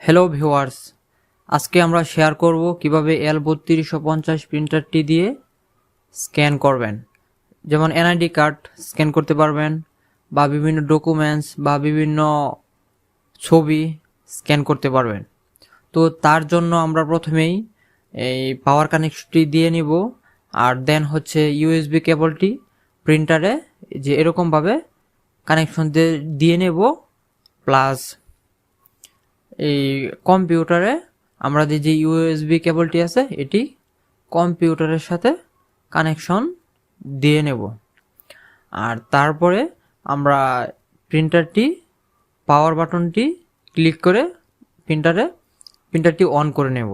Hello viewers, আজকে আমরা share করব কিভাবে L3250 প্রিন্টারটি দিয়ে স্ক্যান করবেন। যেমন এনআইডি কার্ড স্ক্যান করতে পারবেন, বা বিভিন্ন ডকুমেন্টস বা বিভিন্ন ছবি স্ক্যান করতে পারবেন। তো তার জন্য আমরা প্রথমেই এই পাওয়ার কানেকশনটি দিয়ে নিব, আর দেন হচ্ছে ইউএসবি কেবলটি প্রিন্টারে যে এরকমভাবে কানেকশন দিয়ে নেব, প্লাস এই কম্পিউটারে আমরা যে ইউএসবি কেবলটি আছে এটি কম্পিউটারের সাথে কানেকশন দিয়ে নেব। আর তারপরে আমরা প্রিন্টারটি পাওয়ার বাটনটি ক্লিক করে প্রিন্টারটি অন করে নেব।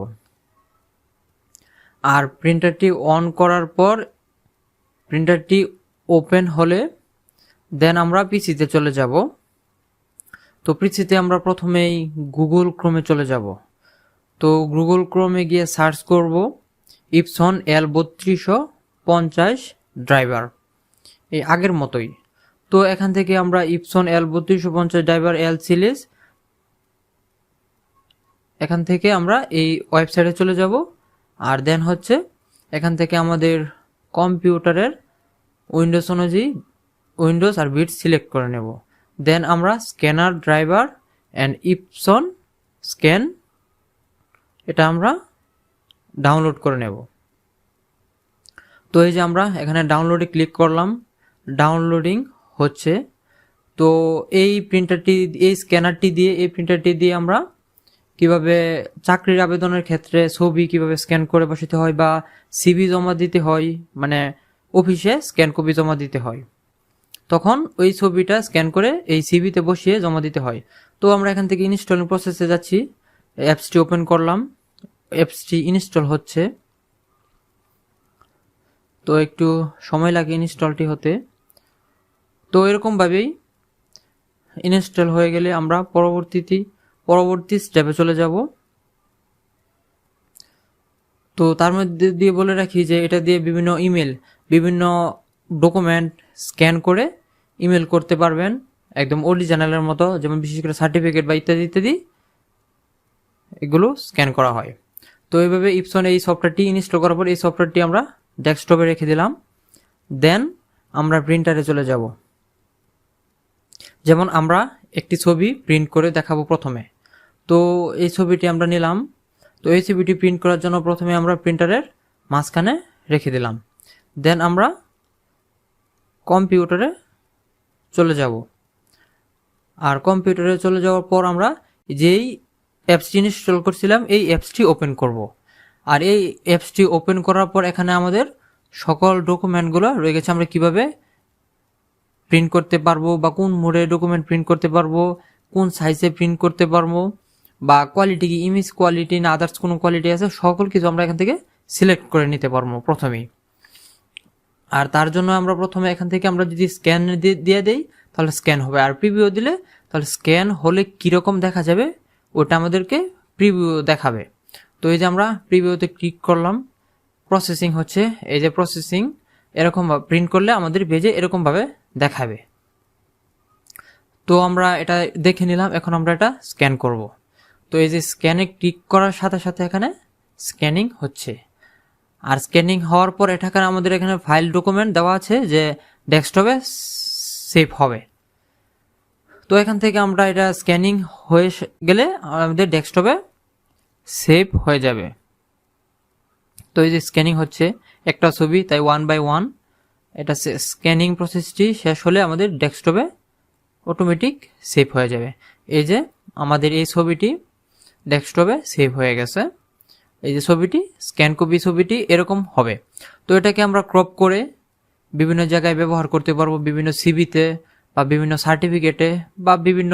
আর প্রিন্টারটি অন করার পর প্রিন্টারটি ওপেন হলে দেন আমরা পিসিতে চলে যাব। তো পিসিতে আমরা প্রথমেই গুগল ক্রোমে চলে যাব। তো গুগল ক্রোমে গিয়ে সার্চ করব ইপসন L3250 ড্রাইভার, এই আগের মতোই। তো এখান থেকে আমরা ইপসন L3250 ড্রাইভার এল সিরিজ, এখান থেকে আমরা এই ওয়েবসাইটে চলে যাব। আর দেন হচ্ছে এখান থেকে আমাদের কম্পিউটারের উইন্ডোজ অনুযায়ী উইন্ডোজ আর বিট সিলেক্ট করে নেব। দেন আমরা scanner driver and Epson scan এটা আমরা ডাউনলোড করে নেব। তো এই যে আমরা এখানে ডাউনলোডে ক্লিক করলাম, ডাউনলোডিং হচ্ছে। তো এই প্রিন্টারটি দিয়ে আমরা কিভাবে চাকরির আবেদনের ক্ষেত্রে ছবি কিভাবে স্ক্যান করে বসাতে হয়, বা সিভি জমা দিতে হয়, মানে অফিসে স্ক্যান কপি জমা দিতে হয়, তখন ওই ছবিটা স্ক্যান করে এই সিভিতে বসিয়ে জমা দিতে হয়। তো আমরা এখান থেকে ইনস্টলিং প্রসেসে যাচ্ছি, অ্যাপসটি ওপেন করলাম, অ্যাপসটি ইনস্টল হচ্ছে। তো একটু সময় লাগে ইনস্টলটি হতে। তো এরকমভাবেই ইনস্টল হয়ে গেলে আমরা পরবর্তী স্টেপে চলে যাব। তো তার মধ্যে দিয়ে বলে রাখি যে এটা দিয়ে বিভিন্ন ডকুমেন্ট স্ক্যান করে ইমেল করতে পারবেন, একদম অরিজিনালের মতো, যেমন বিশেষ করে সার্টিফিকেট বা ইত্যাদি ইত্যাদি এগুলো স্ক্যান করা হয়। তো এইভাবে ইপসন এই সফটওয়্যারটি ইনস্টল করার পর এই সফটওয়্যারটি আমরা ডেস্কটপে রেখে দিলাম। দেন আমরা প্রিন্টারে চলে যাব। যেমন আমরা একটি ছবি প্রিন্ট করে দেখাবো প্রথমে। তো এই ছবিটি আমরা নিলাম। তো এই ছবিটি প্রিন্ট করার জন্য প্রথমে আমরা প্রিন্টারের মাঝখানে রেখে দিলাম। দেন আমরা কম্পিউটারে চলে যাব। আর কম্পিউটারে চলে যাওয়ার পর আমরা যেই অ্যাপসটি ইনস্টল করছিলাম এই অ্যাপসটি ওপেন করব। আর এই অ্যাপসটি ওপেন করার পর এখানে আমাদের সকল ডকুমেন্টগুলো রয়ে গেছে, আমরা কিভাবে প্রিন্ট করতে পারবো, বা কোন মোডে ডকুমেন্ট প্রিন্ট করতে পারবো, কোন সাইজে প্রিন্ট করতে পারবো, বা কোয়ালিটি কি ইমেজ কোয়ালিটি না আদার্স কোনো কোয়ালিটি আছে, সকল কিছু আমরা এখান থেকে সিলেক্ট করে নিতে পারবো প্রথমেই। আর তার জন্য আমরা প্রথমে এখান থেকে আমরা যদি স্ক্যান দিয়ে দেই তাহলে স্ক্যান হবে, আর প্রিভিউ দিলে তাহলে স্ক্যান হলে কীরকম দেখা যাবে ওটা আমাদেরকে প্রিভিউ দেখাবে। তো এই যে আমরা প্রিভিউতে ক্লিক করলাম, প্রসেসিং হচ্ছে। এই যে প্রসেসিং এরকমভাবে প্রিন্ট করলে আমাদের পেজে এরকমভাবে দেখাবে। তো আমরা এটা দেখে নিলাম, এখন আমরা এটা স্ক্যান করব। তো এই যে স্ক্যানে ক্লিক করার সাথে সাথে এখানে স্ক্যানিং হচ্ছে। আর স্ক্যানিং হওয়ার পর এখানে আমাদের এখানে ফাইল ডকুমেন্ট দেওয়া আছে যে ডেস্কটপে সেভ হবে। তো এখান থেকে আমরা এটা স্ক্যানিং হয়ে গেলে আমাদের ডেস্কটপে সেভ হয়ে যাবে। তো এই যে স্ক্যানিং হচ্ছে একটা ছবি, তাই 1 by 1 এটা স্ক্যানিং প্রসেসটি শেষ হলে আমাদের ডেস্কটপে অটোমেটিক সেভ হয়ে যাবে। এই যে আমাদের এই ছবিটি ডেস্কটপে সেভ হয়ে গেছে। এই যে ছবিটি স্ক্যান কপি ছবিটি এরকম হবে। তো এটাকে আমরা ক্রপ করে বিভিন্ন জায়গায় ব্যবহার করতে পারবো, বিভিন্ন সিভিতে বা বিভিন্ন সার্টিফিকেটে, বা বিভিন্ন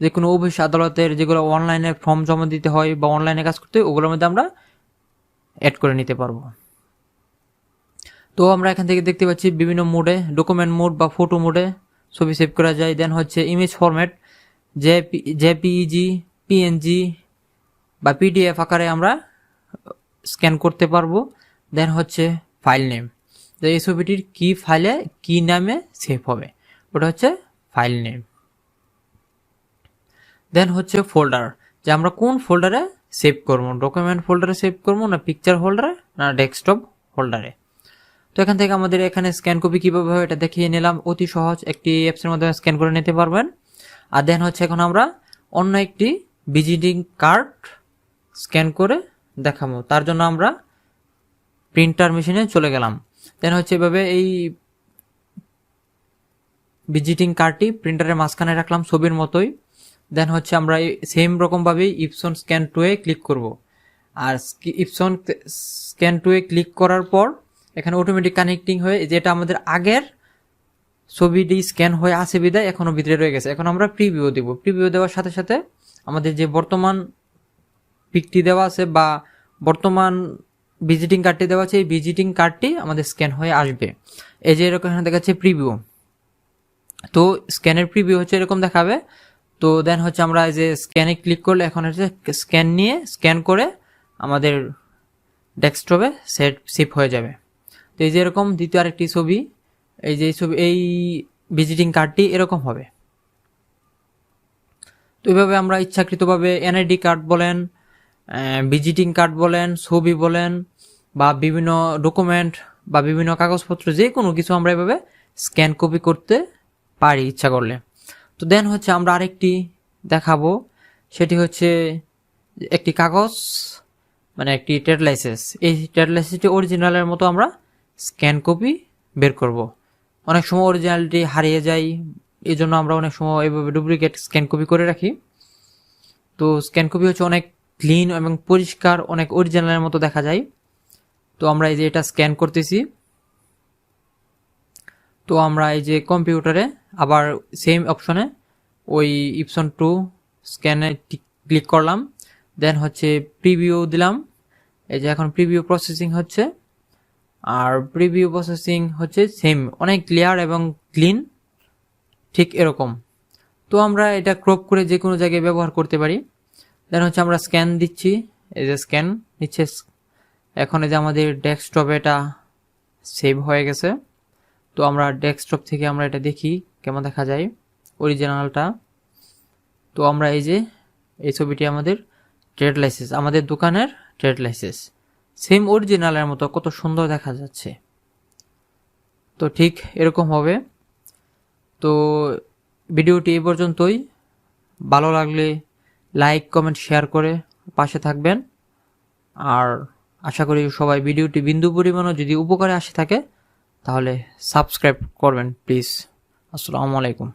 যে কোনো অফিস আদালতের যেগুলো অনলাইনে ফর্ম জমা দিতে হয় বা অনলাইনে কাজ করতে হয় ওগুলোর মধ্যে আমরা অ্যাড করে নিতে পারবো। তো আমরা এখান থেকে দেখতে পাচ্ছি বিভিন্ন মোডে, ডকুমেন্ট মোড বা ফটো মোডে ছবি সেভ করা যায়। দেন হচ্ছে ইমেজ ফরম্যাট, জেপিইজি, পিএনজি বা পিডিএফ আকারে আমরা স্ক্যান করতে পারবো। দেন হচ্ছে ফাইল নেম, তো এই ছবিটির কি ফাইলে কি নামে সেভ হবে ওটা হচ্ছে ফাইল নেম। দেন হচ্ছে ফোল্ডার, যে আমরা কোন ফোল্ডারে সেভ করবো, ডকুমেন্ট ফোল্ডারে সেভ করবো না পিকচার হোল্ডারে না ডেস্কটপ হোল্ডারে। তো এখান থেকে আমাদের এখানে স্ক্যান কপি কীভাবে হয় এটা দেখিয়ে নিলাম, অতি সহজ একটি অ্যাপসের মাধ্যমে স্ক্যান করে নিতে পারবেন। আর দেন হচ্ছে এখন আমরা অন্য একটি ভিজিটিং কার্ড স্ক্যান করে দেখাবো, তার জন্য আমরা প্রিন্টার মেশিনে চলে গেলাম। দেন হচ্ছে এভাবে এই ভিজিটিং কার্ডটি প্রিন্টারের মাঝখানে রাখলাম ছবির মতোই। দেন হচ্ছে আমরা সেম রকমভাবেই ইপসন স্ক্যান টুয়ে ক্লিক করব। আর ইপসন স্ক্যান টুয়ে ক্লিক করার পর এখানে অটোমেটিক কানেক্টিং হয়ে যেটা আমাদের আগের ছবিটি স্ক্যান হয়ে আসে বিদায় এখনও ভিতরে রয়ে গেছে। এখন আমরা প্রিভিউ দিব, প্রিভিউ দেওয়ার সাথে সাথে আমাদের যে বর্তমান পিকটি দেওয়া আছে বা বর্তমান ভিজিটিং কার্ডটি দেওয়া আছে এই ভিজিটিং কার্ডটি আমাদের স্ক্যান হয়ে আসবে। এই যে এরকম এখানে দেখাচ্ছে প্রিভিউ, তো স্ক্যানের প্রিভিউ হচ্ছে এরকম দেখাবে। তো দেন হচ্ছে আমরা এই যে স্ক্যানে ক্লিক করলে এখন হচ্ছে স্ক্যান নিয়ে স্ক্যান করে আমাদের ডেস্কটপে সেভ হয়ে যাবে। তো এই যে এরকম দ্বিতীয় আরেকটি ছবি, এই যে ছবি এই ভিজিটিং কার্ডটি এরকম হবে। তো এইভাবে আমরা ইচ্ছাকৃতভাবে এনআইডি কার্ড বলেন, ভিজিটিং কার্ড বলেন, ছবি বলেন বা বিভিন্ন ডকুমেন্ট বা বিভিন্ন কাগজপত্র যে কোনো কিছু আমরা এভাবে স্ক্যান কপি করতে পারি ইচ্ছা করলে। তো দেন হচ্ছে আমরা আরেকটি দেখাবো, সেটি হচ্ছে একটি কাগজ মানে একটি ট্রেড লাইসেন্স। এই ট্রেড লাইসেন্সটি অরিজিনালের মতো আমরা স্ক্যান কপি বের করব। অনেক সময় অরিজিনালটি হারিয়ে যায়, এই জন্য আমরা অনেক সময় এইভাবে ডুপ্লিকেট স্ক্যান কপি করে রাখি। তো স্ক্যান কপি হচ্ছে অনেক ক্লিন এবং পরিষ্কার, অনেক অরিজিনালের মতো দেখা যায়। তো আমরা এই যে এটা স্ক্যান করতেছি, তো আমরা এই যে কম্পিউটারে আবার সেম অপশনে ওই ইপসন 2 স্ক্যানে ক্লিক করলাম, দেন হচ্ছে প্রিভিউ দিলাম। এই যে এখন প্রিভিউ প্রসেসিং হচ্ছে, আর প্রিভিউ প্রসেসিং হচ্ছে সেম অনেক ক্লিয়ার এবং ক্লিন, ঠিক এরকম। তো আমরা এটা ক্রপ করে যে কোনো জায়গায় ব্যবহার করতে পারি। দেন হচ্ছে আমরা স্ক্যান দিচ্ছি, এই যে স্ক্যান নিচ্ছে। এখন এই যে আমাদের ডেস্কটপে এটা সেভ হয়ে গেছে। তো আমরা ডেস্কটপ থেকে আমরা এটা দেখি কেমন দেখা যায় অরিজিনালটা। তো আমরা এই যে এই ছবিটি আমাদের ট্রেড লাইসেন্স, আমাদের দোকানের ট্রেড লাইসেন্স সেম অরিজিনালের মতো কত সুন্দর দেখা যাচ্ছে। তো ঠিক এরকম হবে। তো ভিডিওটি এই পর্যন্তই, ভালো লাগলে লাইক কমেন্ট শেয়ার করে পাশে থাকবেন। আর আশা করি সবাই ভিডিওটি বিন্দু পরিমাণও যদি উপকারে আসে থাকে তাহলে সাবস্ক্রাইব করবেন প্লিজ। আসসালামু আলাইকুম।